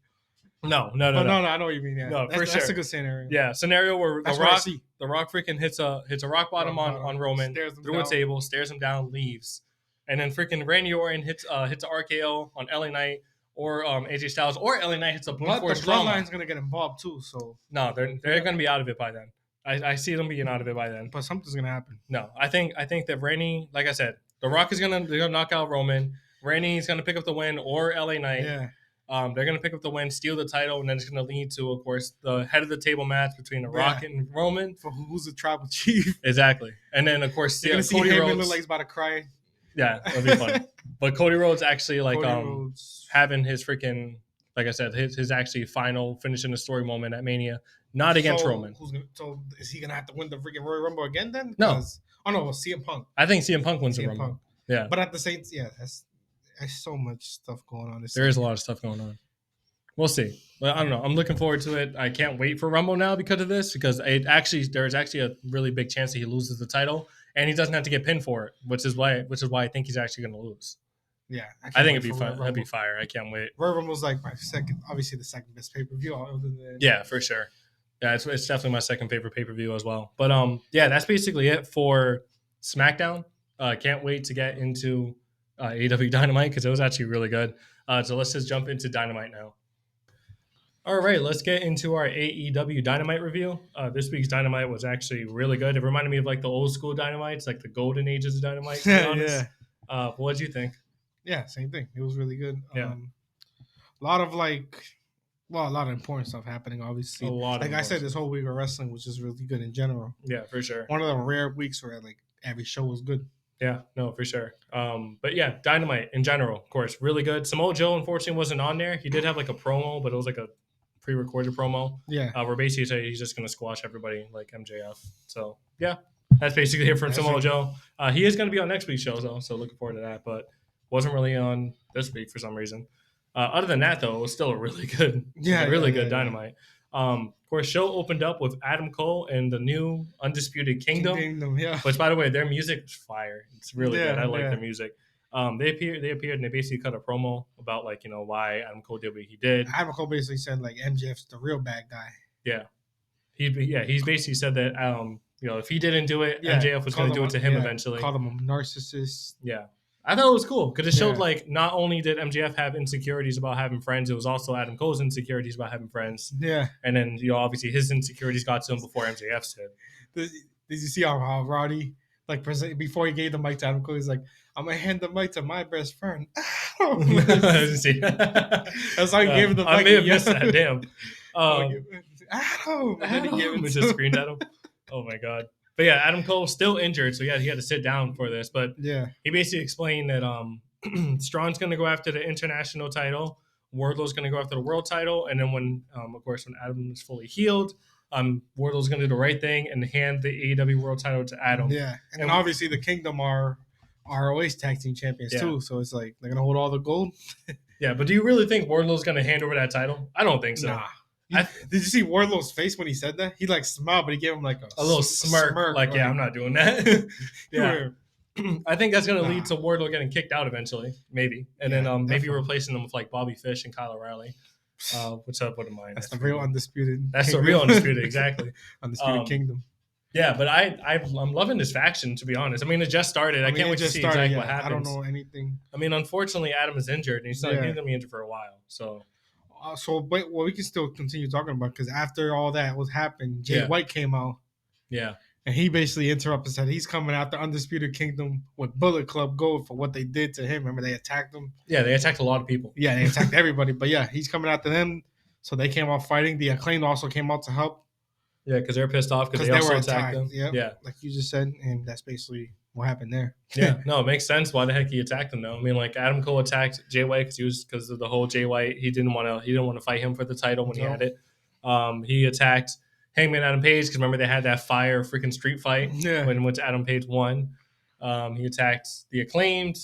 No. I know what you mean. Yeah. No, for sure. That's a good scenario. Yeah, scenario where The Rock freaking hits a rock bottom on Roman through a table, stares him down, leaves, and then freaking Randy Orton hits a RKO on LA Knight. Or AJ Styles or LA Knight hits a brute force trauma. The Bloodline's gonna get involved too. So no, they're gonna be out of it by then. I see them being out of it by then. But something's gonna happen. No, I think that Randy, like I said, The Rock they're gonna knock out Roman. Randy's gonna pick up the win, or LA Knight. Yeah. They're gonna pick up the win, steal the title, and then it's gonna lead to, of course, the head of the table match between The Rock and Roman for who's the tribal chief. Exactly, and then of course Cody Rhodes look like he's about to cry. Yeah, that'd be fun. But Cody Rhodes actually having his freaking, like I said, his actually final finishing the story moment at Mania, not against Roman. So is he gonna have to win the freaking Royal Rumble again then? No. CM Punk. I think CM Punk wins the Rumble. Yeah, but at the same, there's so much stuff going on. There is a lot of stuff going on. We'll see. But I don't know. I'm looking forward to it. I can't wait for Rumble now because of this. Because there's actually a really big chance that he loses the title, and he doesn't have to get pinned for it, which is why I think he's actually going to lose. Yeah, I think it'd be fun. That'd be fire. I can't wait. Royal Rumble was like my obviously the second best pay per view. Yeah, for sure. Yeah, it's definitely my second favorite pay per view as well. But yeah, that's basically it for SmackDown. Can't wait to get into AEW Dynamite because it was actually really good. So let's just jump into Dynamite now. All right, let's get into our AEW Dynamite review. This week's Dynamite was actually really good. It reminded me of like the old school Dynamites, like the golden ages of Dynamite, to be honest. Yeah. What did you think? Yeah, same thing. It was really good. Yeah. A lot of important stuff happening, obviously. Like I said, this whole week of wrestling was just really good in general. Yeah, for sure. One of the rare weeks where like every show was good. Yeah, no, for sure. But yeah, Dynamite in general, of course, really good. Samoa Joe, unfortunately, wasn't on there. He did have like a promo, but it was like a pre-recorded promo. Yeah. Where basically said he's just going to squash everybody like MJF. So, yeah, that's basically it from Samoa Joe. He is going to be on next week's show, though, so looking forward to that. But wasn't really on this week for some reason. Other than that, though, it was still a really good, good Dynamite. Of course, show opened up with Adam Cole and the new Undisputed Kingdom. Which, by the way, their music is fire. It's really good. I like their music. They appeared and they basically cut a promo about like, why Adam Cole did what he did. Adam Cole basically said like MJF's the real bad guy. Yeah. He's basically said that if he didn't do it, MJF was going to do it to him eventually. Called him a narcissist. Yeah. I thought it was cool because it showed like not only did MJF have insecurities about having friends, it was also Adam Cole's insecurities about having friends. Yeah. And then, obviously his insecurities got to him before MJF's did. Did you see how Roddy, like, before he gave the mic to Adam Cole, he's like, I'm going to hand the mic to my best friend. That's how he gave him the mic. I may have missed that. Damn. Adam! And then he gave it just screamed at him. Oh, my God. But yeah, Adam Cole still injured, so he had to sit down for this. But he basically explained that Strong's going to go after the international title, Wardlow's going to go after the world title, and then when Adam is fully healed, Wardlow's going to do the right thing and hand the AEW world title to Adam. Yeah, and then obviously the Kingdom are ROH tag team champions too, so it's like they're going to hold all the gold. Yeah, but do you really think Wardlow's going to hand over that title? I don't think so. Nah. Did you see Wardlow's face when he said that? He like smiled, but he gave him like a little smirk. Like, yeah, I'm not doing that. Yeah. I think that's going to lead to Wardlow getting kicked out eventually, maybe. And then maybe replacing them with like Bobby Fish and Kyle O'Reilly. Which I wouldn't mind. That's the real undisputed. That's the real undisputed, exactly. Undisputed Kingdom. Yeah, but I'm loving this faction, to be honest. I mean, it just started. I can't wait to see exactly what happens. I don't know anything. I mean, unfortunately, Adam is injured, and he's going to be injured for a while. So we can still continue talking about, because after all that was happened, Jay White came out. Yeah. And he basically interrupted and said he's coming after Undisputed Kingdom with Bullet Club Gold for what they did to him. Remember, they attacked him? Yeah, they attacked a lot of people. Yeah, they attacked everybody. But yeah, he's coming after them. So they came out fighting. The Acclaimed also came out to help. Yeah, because they're pissed off because they also attacked them. Yep. Yeah, like you just said. And that's basically what happened there. Yeah, no, it makes sense why the heck he attacked them, though. I mean, like, Adam Cole attacked Jay White because of the whole Jay White. He didn't want to fight him for the title when he had it. He attacked Hangman Adam Page, because remember they had that fire freaking street fight in which Adam Page won. He attacked the Acclaimed.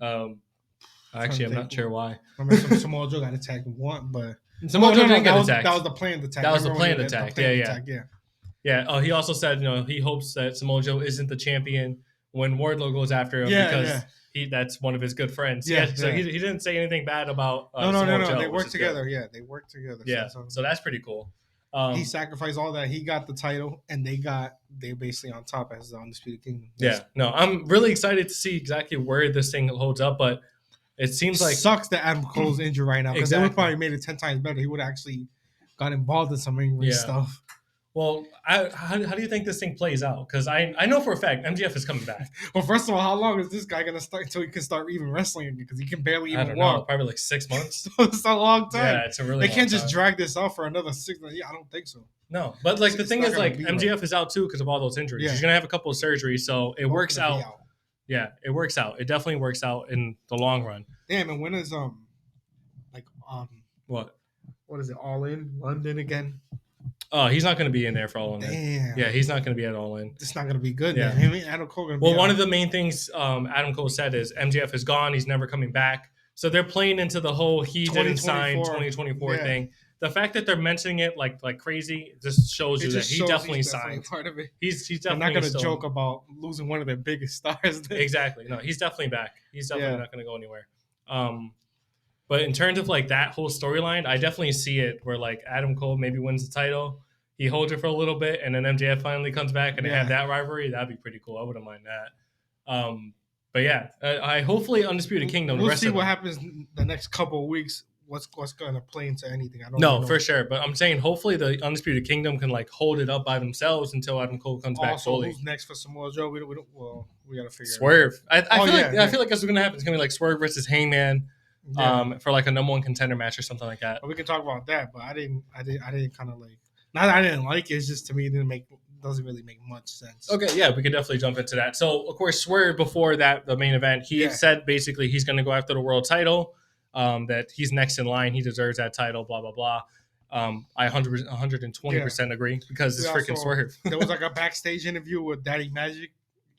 Actually, I'm not sure why. Remember Samoa Joe got attacked once, but Samoa Joe didn't get attacked. That was the planned attack. That was the planned attack. Yeah. Oh, he also said he hopes that Samoa Joe isn't the champion when Wardlow goes after him because that's one of his good friends. He didn't say anything bad about Samoa Joe. They worked together. Good. Yeah, they worked together. Yeah, so that's pretty cool. He sacrificed all that. He got the title, and they're basically on top as the Undisputed Kingdom. Yeah, no, I'm really excited to see exactly where this thing holds up, but it seems like sucks that Adam Cole's injured right now, because they would probably made it 10 times better. He would actually got involved in some ring stuff. Well, how do you think this thing plays out? Because I know for a fact MJF is coming back. Well, first of all, how long is this guy going to start until he can start even wrestling again? Because he can barely even walk. Know, probably like 6 months. It's a long time. Yeah, it's a really. They can't just drag this out for another 6 months. Yeah, I don't think so. No, but like the thing is, like MJF is out too because of all those injuries. He's gonna have a couple of surgeries, so it works out. Yeah, it works out. It definitely works out in the long run. Damn, and when is what is it? All In London again? Oh, he's not going to be in there for All In. Damn. Yeah, he's not going to be at All In. It's not going to be good. Yeah, Adam Cole. One of the main things Adam Cole said is MJF is gone. He's never coming back. So they're playing into the whole he didn't sign 2024 thing. The fact that they're mentioning it like crazy just shows you that he definitely signed. Part of it. He's definitely. I'm not going to joke about losing one of their biggest stars. Exactly. No, he's definitely back. He's definitely not going to go anywhere. But in terms of like that whole storyline, I definitely see it where like Adam Cole maybe wins the title, he holds it for a little bit, and then MJF finally comes back and they have that rivalry. That'd be pretty cool. I wouldn't mind that. But yeah, I hopefully Undisputed Kingdom. We'll see what happens the next couple of weeks. What's going to play into anything? I don't know. For sure. But I'm saying hopefully the Undisputed Kingdom can like hold it up by themselves until Adam Cole comes back fully. Who's next for Samoa Joe? We got to figure Swerve. I feel like that's what's going to happen. It's going to be like Swerve versus Hangman. For like a number one contender match or something like that. We can talk about that, but I didn't kind of like. Not that I didn't like it. It's just to me it doesn't really make much sense. Okay, yeah, we could definitely jump into that. So of course, Swerve before the main event, he said basically he's going to go after the world title. That he's next in line. He deserves that title. Blah blah blah. I 120% agree because it's freaking Swerve. There was like a backstage interview with Daddy Magic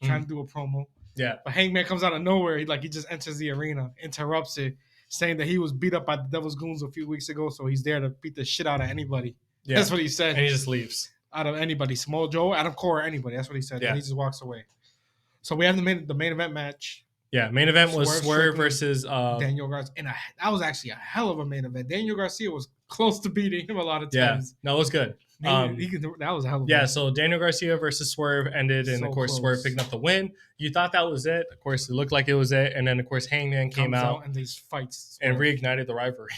trying to do a promo. Yeah, but Hangman comes out of nowhere. He just enters the arena, interrupts it, saying that he was beat up by the Devil's Goons a few weeks ago, so he's there to beat the shit out of anybody. Yeah. That's what he said. And he just leaves. Out of anybody. Samoa Joe, Adam Cole, or anybody. That's what he said. Yeah. And he just walks away. So we have the main event match. Yeah, main event was Swerve versus Daniel Garcia. And that was actually a hell of a main event. Daniel Garcia was close to beating him a lot of times. Yeah, that was good. That was a hell of a so Daniel Garcia versus Swerve ended, and of course close. Swerve picking up the win. You thought that was it. Of course, it looked like it was it. And then, of course, Hangman came out and these fights and reignited the rivalry.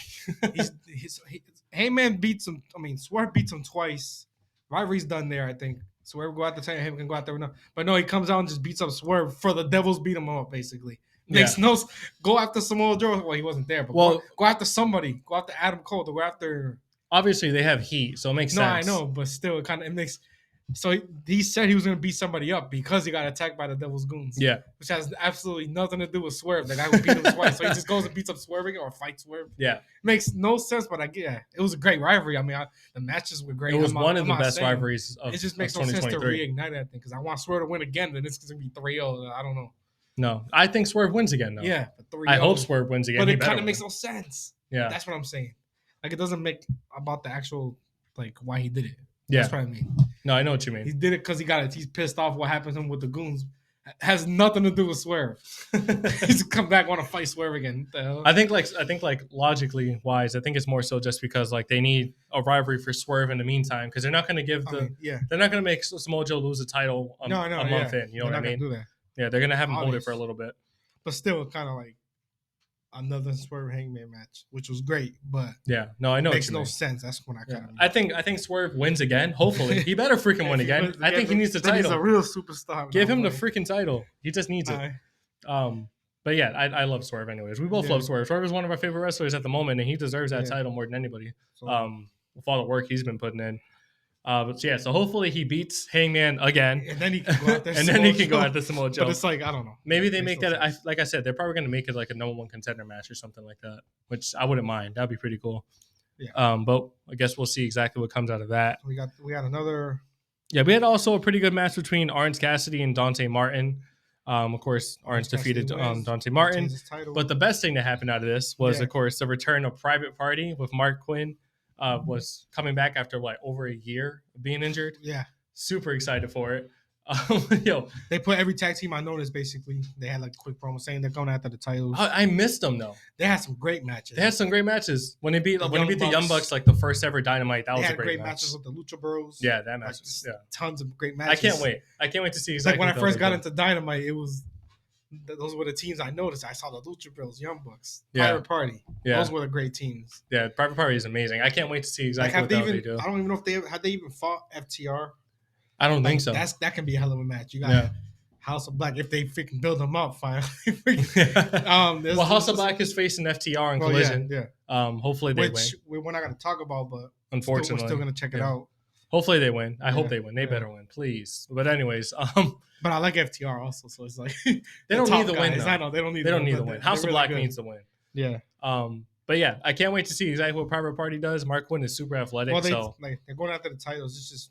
Hangman beats him. I mean, Swerve beats him twice. Rivalry's done there, I think. Swerve go out there, him can go out there. But no, he comes out and just beats up Swerve for the Devils beat him up, basically. Makes no go after Samoa Joe. Well, he wasn't there, but go after somebody. Go after Adam Cole. Go after. Obviously, they have heat, so it makes sense. No, I know, but still, it makes. So he said he was going to beat somebody up because he got attacked by the Devil's Goons. Yeah. Which has absolutely nothing to do with Swerve. The guy who beat him twice. So he just goes and beats up Swerve or fights Swerve. Yeah. Makes no sense, but it was a great rivalry. I mean, the matches were great. It was one of the best rivalries of 2023. It just makes no sense to reignite that thing because I want Swerve to win again, then it's going to be 3-0. I don't know. No, I think Swerve wins again, though. Yeah, but 3-0. I hope Swerve wins again. But He it better kind of win. makes no sense. Yeah. That's what I'm saying. Like, it doesn't make about the actual, like, why he did it. Yeah. That's what I mean. No, I know what you mean. He did it because he's pissed off what happened to him with the goons. Has nothing to do with Swerve. He's come back, want to fight Swerve again. What the hell? I think logically wise, I think it's more so just because like they need a rivalry for Swerve in the meantime, because they're not going to give they're not going to make Samoa Joe lose a title a month in. You know what I mean? Do that. Yeah, they're going to have him hold it for a little bit. But still, kind of like another Swerve Hangman match, which was great, but yeah, no, I know. It makes no sense. That's when I kind of. I think Swerve wins again. Hopefully, he better freaking win again. I think he needs the title. He's a real superstar. Give him the freaking title. He just needs it. But yeah, I love Swerve anyways. We both love Swerve. Swerve is one of our favorite wrestlers at the moment, and he deserves that title more than anybody. With all the work he's been putting in. So hopefully he beats Hangman again, and then he can go out there. Samoa Joe. But it's like, I don't know. Maybe they make that. Like I said, they're probably going to make it like a number one contender match or something like that, which I wouldn't mind. That'd be pretty cool. Yeah. But I guess we'll see exactly what comes out of that. We got another. Yeah, we had also a pretty good match between Orange Cassidy and Dante Martin. Of course, Orange defeated Dante Martin. But the best thing that happened out of this was, of course, the return of Private Party with Mark Quinn. Was coming back after over a year of being injured. Yeah. Super excited for it. They put every tag team I noticed, basically. They had like a quick promo saying they're going after the titles. I missed them, though. They had some great matches. They had some great matches. When they beat the Young Bucks, like the first ever Dynamite, that was a great match. Matches with the Lucha Bros. Yeah, that match. Tons of great matches. I can't wait to see exactly. Like when I first got into Dynamite, it was those were the teams I noticed. I saw the Lucha Bros, Young Bucks, Private Party. Yeah. Those were the great teams. Yeah, Private Party is amazing. I can't wait to see exactly what they do. I don't even know if they even fought FTR. I don't think so. That can be a hell of a match. You got House of Black if they freaking build them up finally. House of Black is facing FTR in Collision. Yeah. Hopefully they win. We're not going to talk about, but unfortunately, we're still going to check it out. Hopefully they win. I hope they win. They better win, please. But anyways, but I like FTR also, so it's like they don't need the win. I know they don't need. They don't need the win. House of Black needs the win. Yeah. But yeah, I can't wait to see exactly what Private Party does. Mark Quinn is super athletic. Well, they're going after the titles. It's just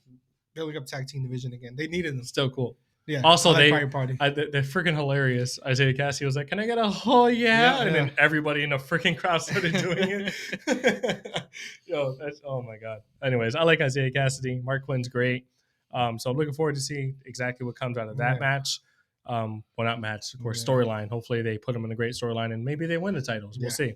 building up tag team division again. They needed them. Still cool. Yeah. Also, they're freaking hilarious. Isaiah Cassidy was like, "Can I get a and then everybody in the freaking crowd started doing it. Oh my god. Anyways, I like Isaiah Cassidy. Mark Quinn's great. So I'm looking forward to see exactly what comes out of that match. Well, not match, of course, storyline. Hopefully they put them in a great storyline and maybe they win the titles. We'll see.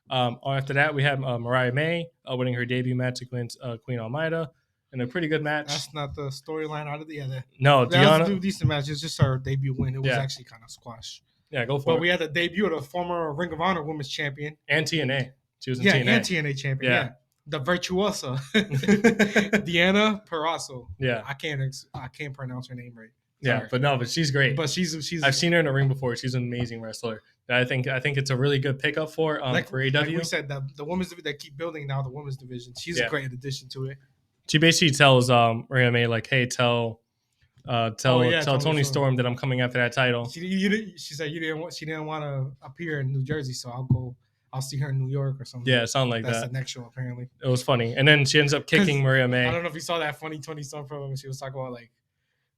After that, we have Mariah May winning her debut match against Queen Almeida. And a pretty good match. That's not the storyline out of the other. No, Deanna. That was a decent match. It's just her debut win. It was actually kind of squash. Yeah, go for it. But we had the debut of the former Ring of Honor Women's Champion. And TNA. She was in TNA. And TNA champion. Yeah. The Virtuosa. Deanna Purrazzo. Yeah. I can't pronounce her name right. Sorry. Yeah, but she's great. But she's I've seen her in the ring before. She's an amazing wrestler. I think it's a really good pickup for AEW. Like we said, the women's division, they keep building now the women's division. She's a great addition to it. She basically tells Maria May like, "Hey, tell Tony Storm that I'm coming after that title." She said she didn't want to appear in New Jersey, so I'll see her in New York or something. Yeah, something like that. That's the next show apparently. It was funny, and then she ends up kicking Maria May. I don't know if you saw that funny Tony Storm program when she was talking about like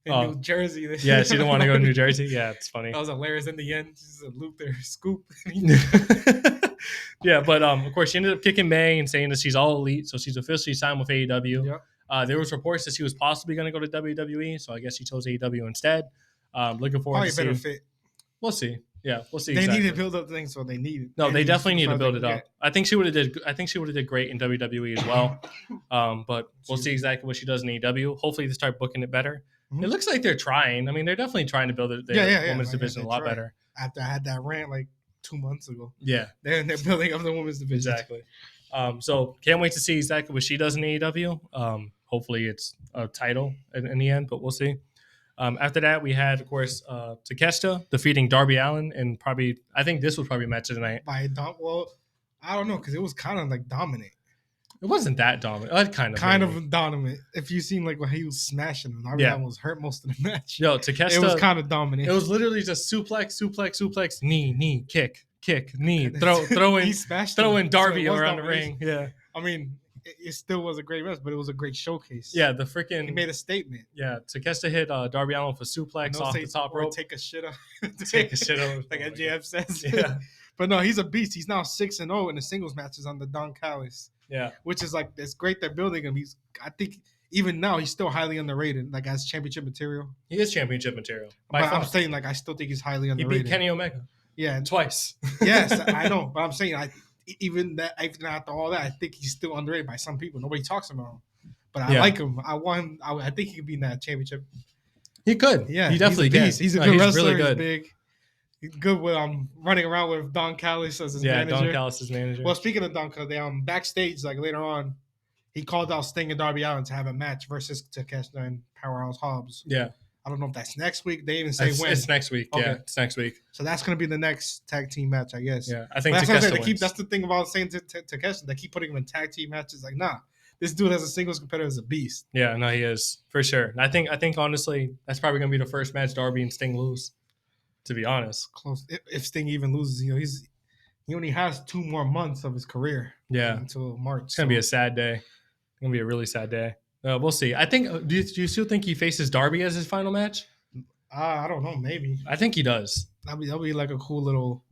in New Jersey. Yeah, she didn't want to go to New Jersey. Yeah, it's funny. That was hilarious. In the end, she's a loop there, scoop. Yeah, but of course, she ended up kicking May and saying that she's all elite, so she's officially signed with AEW. Yep. There was reports that she was possibly going to go to WWE, so I guess she chose AEW instead. Looking forward to better fit. We'll see. Yeah, we'll see. They need to build up things, so they need it. No, they definitely need to build it up. I think she would have did great in WWE as well. But we'll see exactly what she does in AEW. Hopefully, they start booking it better. Mm-hmm. It looks like they're trying. I mean, they're definitely trying to build their women's division a lot better. After I had that rant like 2 months ago. Yeah. They're building up the women's division. Exactly. So can't wait to see exactly what she does in AEW. Hopefully it's a title in the end, but we'll see. After that, we had, of course, Takeshita defeating Darby Allin, and I think this was probably match of the night. I don't know, because it was kind of like dominant. It wasn't that dominant. Kind of dominant. If you seen like when he was smashing him, Darby Allin was hurt most of the match. Yo, Takeshita. It was kind of dominant. It was literally just suplex, knee, kick, knee, throwing Darby around the ring. Yeah. I mean, it still was a great match, but it was a great showcase. Yeah, the freaking he made a statement. Yeah, Takeshita hit Darby Allin for suplex off the top rope. Take a shit up. Take a shit over. Like MJF says. Yeah. But no, he's a beast. He's now 6-0 in the singles matches on the Don Callis. Yeah. Which is like, it's great they're building him. I think even now he's still highly underrated, like as championship material. He is championship material. But I'm saying, like, I still think he's highly underrated. He beat Kenny Omega. Yeah. Twice. Yes, I know. But I'm saying, even after all that, I think he's still underrated by some people. Nobody talks about him. But I like him. I want him. I think he could be in that championship. He could. Yeah. He definitely can. He's a good wrestler. Really good. He's big. He's good with running around with Don Callis as his manager. Yeah, Don Callis' manager. Well, speaking of Don Callis, they backstage, like later on, he called out Sting and Darby Allin to have a match versus Takeshita and Powerhouse Hobbs. Yeah. I don't know if that's next week. They even say when. It's next week. Okay. Yeah, it's next week. So that's going to be the next tag team match, I guess. Yeah, I think Takeshita wins. That's the thing about saying to Takeshita. They keep putting him in tag team matches. Like, nah, this dude as a singles competitor is a beast. Yeah, no, he is for sure. And I think honestly, that's probably going to be the first match Darby and Sting lose. To be honest, close. If Sting even loses, he only has 2 more months of his career. Yeah, until March. It's gonna be a sad day. It's gonna be a really sad day. We'll see. I think. Do you still think he faces Darby as his final match? I don't know. Maybe. I think he does. That'll be like a cool little,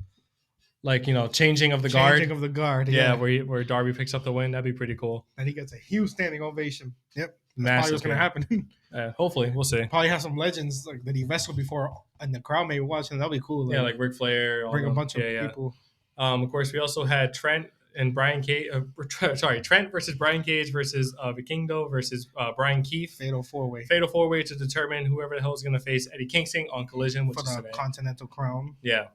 like, changing of the guard. Changing of the guard. Yeah, where Darby picks up the win. That'd be pretty cool. And he gets a huge standing ovation. Yep. That's Massive. probably what's gonna happen. Hopefully, we'll see. Probably have some legends like that he wrestled before, and the crowd may watch, and that'll be cool. Like Ric Flair. Bring a bunch of people. Of course, we also had Trent and Brian Cage. Trent versus Brian Cage versus Vikingo versus Brian Keith. Fatal 4-way. Fatal 4-way to determine whoever the hell is going to face Eddie Kingston on Collision, which for the Continental Crown. Yeah.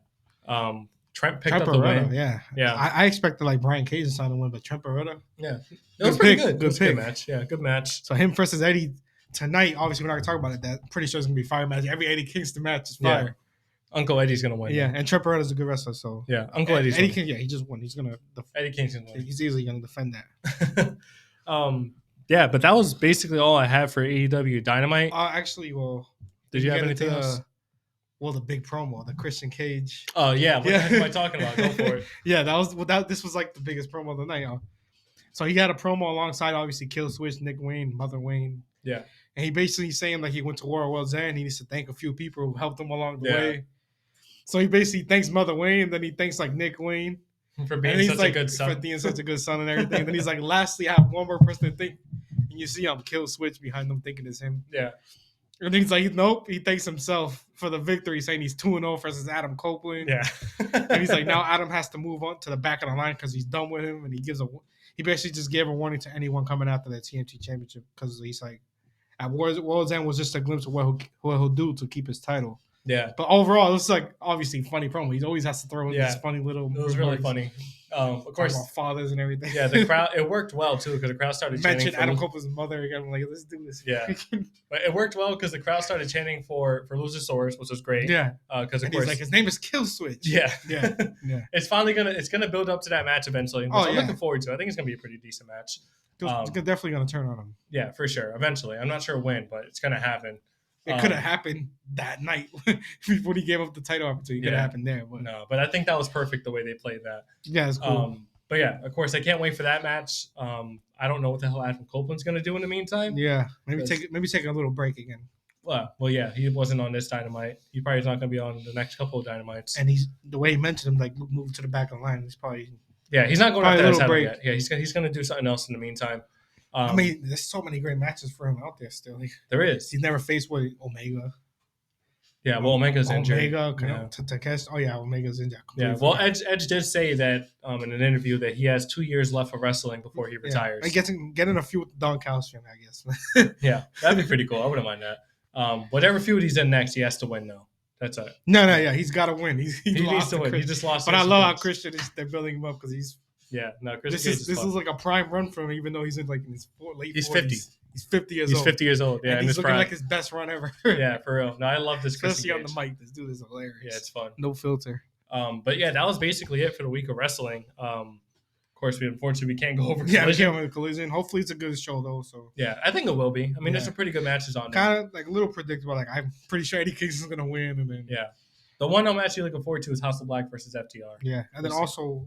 Trent picked up the win. Yeah. I expected like Brian Cage to sign the win, but Trent Beretta. Yeah. It was pretty good. Good match. Yeah, good match. So him versus Eddie tonight, obviously we're not going to talk about it. That pretty sure it's going to be fire match. Every Eddie Kingston match is fire. Yeah. Uncle Eddie's going to win. Yeah, and Trent Beretta's a good wrestler, so. Yeah, Uncle Eddie's Eddie he just won. He's going to. Eddie Kingston won. He's easily going to defend that. Yeah, but that was basically all I have for AEW Dynamite. Actually, well. Did you have anything else? Well, the big promo, the Christian Cage. Oh yeah, what the heck am I talking about? Go for it. Yeah, this was like the biggest promo of the night. So he had a promo alongside obviously Kill Switch, Nick Wayne, Mother Wayne. Yeah, and he basically saying like he went to War of Worlds End. He needs to thank a few people who helped him along the way. So he basically thanks Mother Wayne, then he thanks like Nick Wayne for being such a good son, and everything. Then he's like, lastly, I have one more person to thank, and you see Kill Switch behind him thinking it's him. Yeah. And he's like, nope. He thanks himself for the victory, saying he's 2-0 versus Adam Copeland. Yeah. And he's like, now Adam has to move on to the back of the line because he's done with him. And he basically just gave a warning to anyone coming after that TNT championship because he's like, at World's End was just a glimpse of what he'll do to keep his title. Yeah. But overall, it was like obviously funny promo. He always has to throw in these funny little. It was really funny. Of course, about fathers and everything. Yeah, the crowd. It worked well too because the crowd started chanting. Mentioned Adam Copeland's mother again. I'm like, let's do this. Yeah, but it worked well because the crowd started chanting for Luchasaurus, which was great. Yeah, because of course, he's like, his name is Kill Switch. Yeah, yeah. It's gonna build up to that match eventually. Which I'm looking forward to. I think it's gonna be a pretty decent match. It's definitely gonna turn on him. Yeah, for sure. Eventually, I'm not sure when, but it's gonna happen. It could have happened that night when he gave up the title opportunity. It could have happened there. But. No, but I think that was perfect the way they played that. Yeah, it's cool. But yeah, of course, I can't wait for that match. I don't know what the hell Adam Copeland's going to do in the meantime. Yeah, maybe take a little break again. Well, yeah, he wasn't on this Dynamite. He probably is not going to be on the next couple of Dynamites. And the way he mentioned him, like moved to the back of the line. He's probably he's not going after that title yet. Yeah, he's going to do something else in the meantime. I mean, there's so many great matches for him out there still. There is. He's never faced with Omega. Yeah, well, Omega's injured. Takesh. Oh yeah, Omega's injured. Yeah, well, Edge did say that in an interview that he has 2 years left of wrestling before he retires. Getting a feud with Don Callihan, I guess. Yeah, that'd be pretty cool. I wouldn't mind that. Whatever feud he's in next, he has to win though. That's it. No, he's got to win. He needs to win. He just lost. But I love how Christian they're building him up because he's. Yeah, no, this is like a prime run for him, even though he's in like in his late 40s. 50. He's 50 years old. He's 50 years old. Yeah, and he's looking like his best run ever. Yeah, for real. No, I love this. Especially on the mic. This dude is hilarious. Yeah, it's fun. No filter. But yeah, that was basically it for the week of wrestling. Of course, unfortunately we can't go over. Yeah, we can't go over Collision. Hopefully, it's a good show though. So yeah, I think it will be. I mean, there's some pretty good matches on there. Kind of like a little predictable. Like I'm pretty sure Eddie Kingston's gonna win, and then the one I'm actually looking forward to is House of Black versus FTR. Yeah, and then also,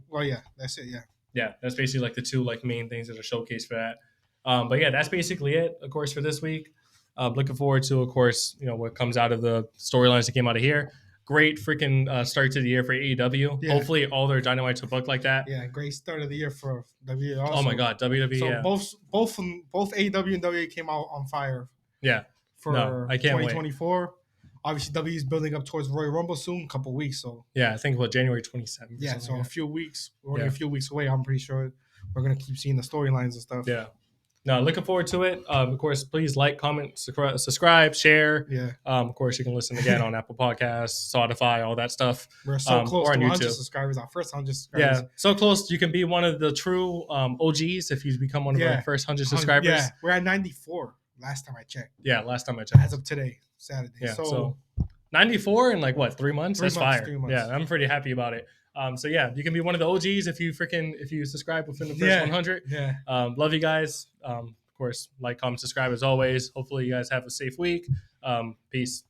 that's it. Yeah. Yeah, that's basically like the two like main things that are showcased for that. But yeah, that's basically it, of course, for this week. Looking forward to, of course, what comes out of the storylines that came out of here. Great freaking start to the year for AEW. Yeah. Hopefully, all their dynamites will book like that. Yeah, great start of the year for WWE. Also. Oh my God, WWE. So yeah. both AEW and WWE came out on fire. Yeah. For I can't 2024. Wait. Obviously, W is building up towards Royal Rumble soon, a couple weeks. So yeah, I think January 27th. Yeah, so like a few weeks. We're only a few weeks away. I'm pretty sure we're gonna keep seeing the storylines and stuff. Yeah. No, looking forward to it. Of course, please like, comment, subscribe, share. Yeah. Of course, you can listen again on Apple Podcasts, Spotify, all that stuff. We're so close to 100 YouTube. subscribers. Our first 100 subscribers. Yeah, so close. You can be one of the true OGs if you become one of our first 100 subscribers. Yeah, we're at 94 last time I checked. Yeah, last time I checked. As of today, Saturday. Yeah, so 94 in like what, 3 months? That's fire. 3 months. Yeah, I'm pretty happy about it. So yeah, you can be one of the OGs if you subscribe within the first 100. Yeah. Love you guys. Of course, like, comment, subscribe as always. Hopefully you guys have a safe week. Peace.